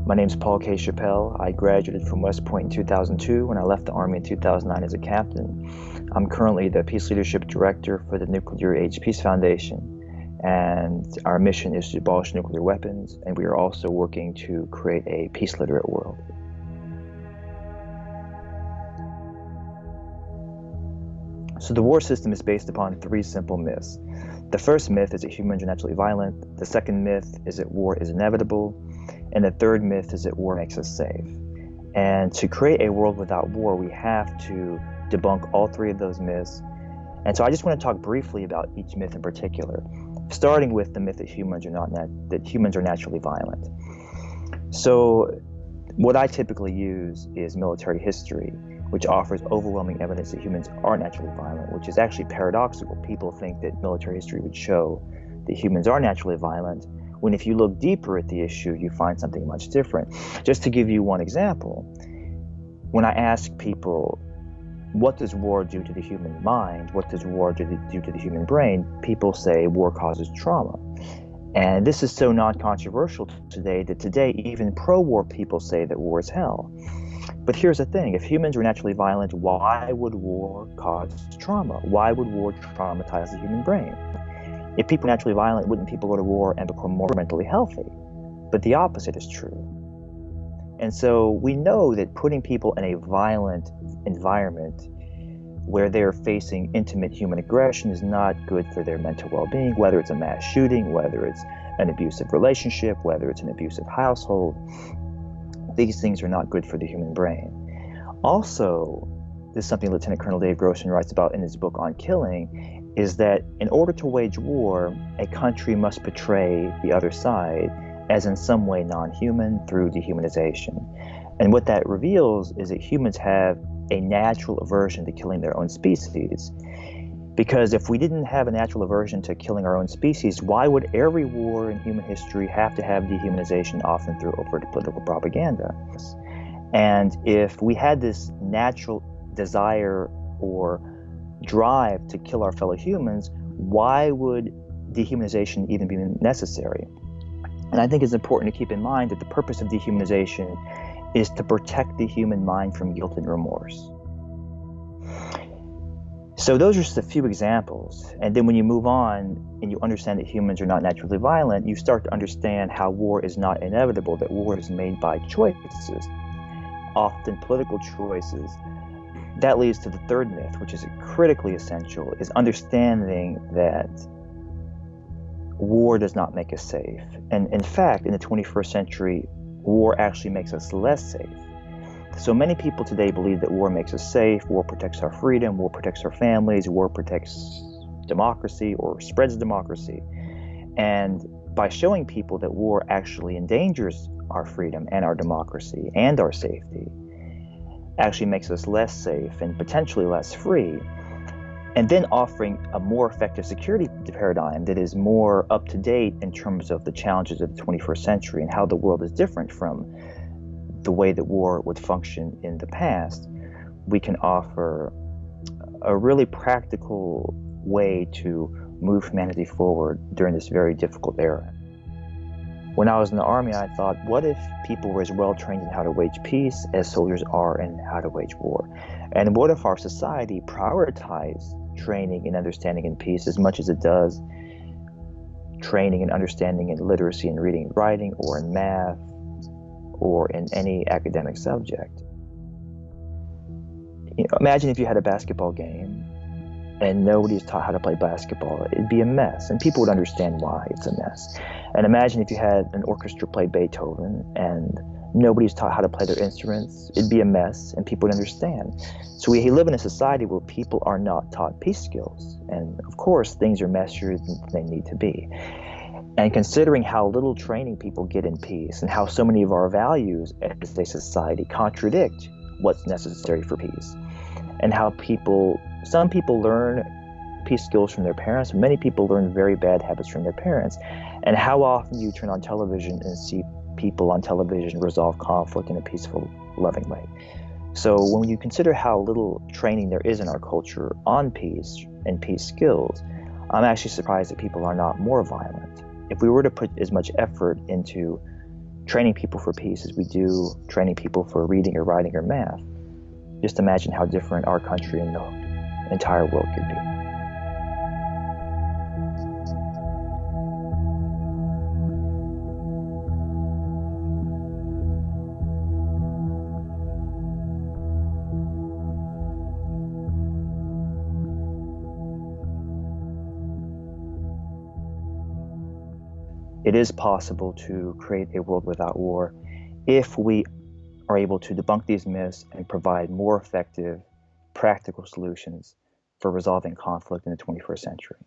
My name's Paul K. Chappell. I graduated from West Point in 2002 and I left the Army in 2009 as a captain. I'm currently the Peace Leadership Director for the Nuclear Age Peace Foundation, and our mission is to abolish nuclear weapons, and we are also working to create a peace-literate world. So the war system is based upon three simple myths. The first myth is that humans are naturally violent. The second myth is that war is inevitable. And the third myth is that war makes us safe. And to create a world without war, we have to debunk all three of those myths. And so I just want to talk briefly about each myth in particular, starting with the myth that humans are naturally violent. So what I typically use is military history, which offers overwhelming evidence that humans are naturally violent, which is actually paradoxical. People think that military history would show that humans are naturally violent, when if you look deeper at the issue, you find something much different. Just to give you one example, when I ask people, what does war do to the human mind? What does war do to the human brain? People say war causes trauma. And this is so non-controversial today that today even pro-war people say that war is hell. But here's the thing, if humans were naturally violent, why would war cause trauma? Why would war traumatize the human brain? If people are naturally violent, wouldn't people go to war and become more mentally healthy? But the opposite is true. And so we know that putting people in a violent environment where they're facing intimate human aggression is not good for their mental well-being, whether it's a mass shooting, whether it's an abusive relationship, whether it's an abusive household. These things are not good for the human brain. Also, this is something Lieutenant Colonel Dave Grossman writes about in his book on killing, is that in order to wage war, a country must portray the other side as in some way non-human through dehumanization. And what that reveals is that humans have a natural aversion to killing their own species. Because if we didn't have a natural aversion to killing our own species, why would every war in human history have to have dehumanization, often through overt political propaganda? And if we had this natural desire or drive to kill our fellow humans, why would dehumanization even be necessary? And I think it's important to keep in mind that the purpose of dehumanization is to protect the human mind from guilt and remorse. So those are just a few examples. And then when you move on and you understand that humans are not naturally violent, you start to understand how war is not inevitable, that war is made by choices, often political choices. That leads to the third myth, which is critically essential, is understanding that war does not make us safe. And in fact, in the 21st century, war actually makes us less safe. So many people today believe that war makes us safe, war protects our freedom, war protects our families, war protects democracy or spreads democracy. And by showing people that war actually endangers our freedom and our democracy and our safety, actually makes us less safe and potentially less free, and then offering a more effective security paradigm that is more up to date in terms of the challenges of the 21st century and how the world is different from the way that war would function in the past, we can offer a really practical way to move humanity forward during this very difficult era. When I was in the Army, I thought, what if people were as well trained in how to wage peace as soldiers are in how to wage war? And what if our society prioritized training and understanding in peace as much as it does training and understanding in literacy and reading and writing, or in math, or in any academic subject? Imagine if you had a basketball game and nobody's taught how to play basketball. It'd be a mess, and people would understand why it's a mess. And imagine if you had an orchestra play Beethoven and nobody's taught how to play their instruments. It'd be a mess, and people would understand. So we live in a society where people are not taught peace skills. And of course, things are messier than they need to be. And considering how little training people get in peace and how so many of our values as a society contradict what's necessary for peace, and how some people learn peace skills from their parents, many people learn very bad habits from their parents, and how often you turn on television and see people on television resolve conflict in a peaceful, loving way. So when you consider how little training there is in our culture on peace and peace skills, I'm actually surprised that people are not more violent. If we were to put as much effort into training people for peace as we do training people for reading or writing or math, just imagine how different our country and the entire world could be. It is possible to create a world without war if we are able to debunk these myths and provide more effective, practical solutions for resolving conflict in the 21st century.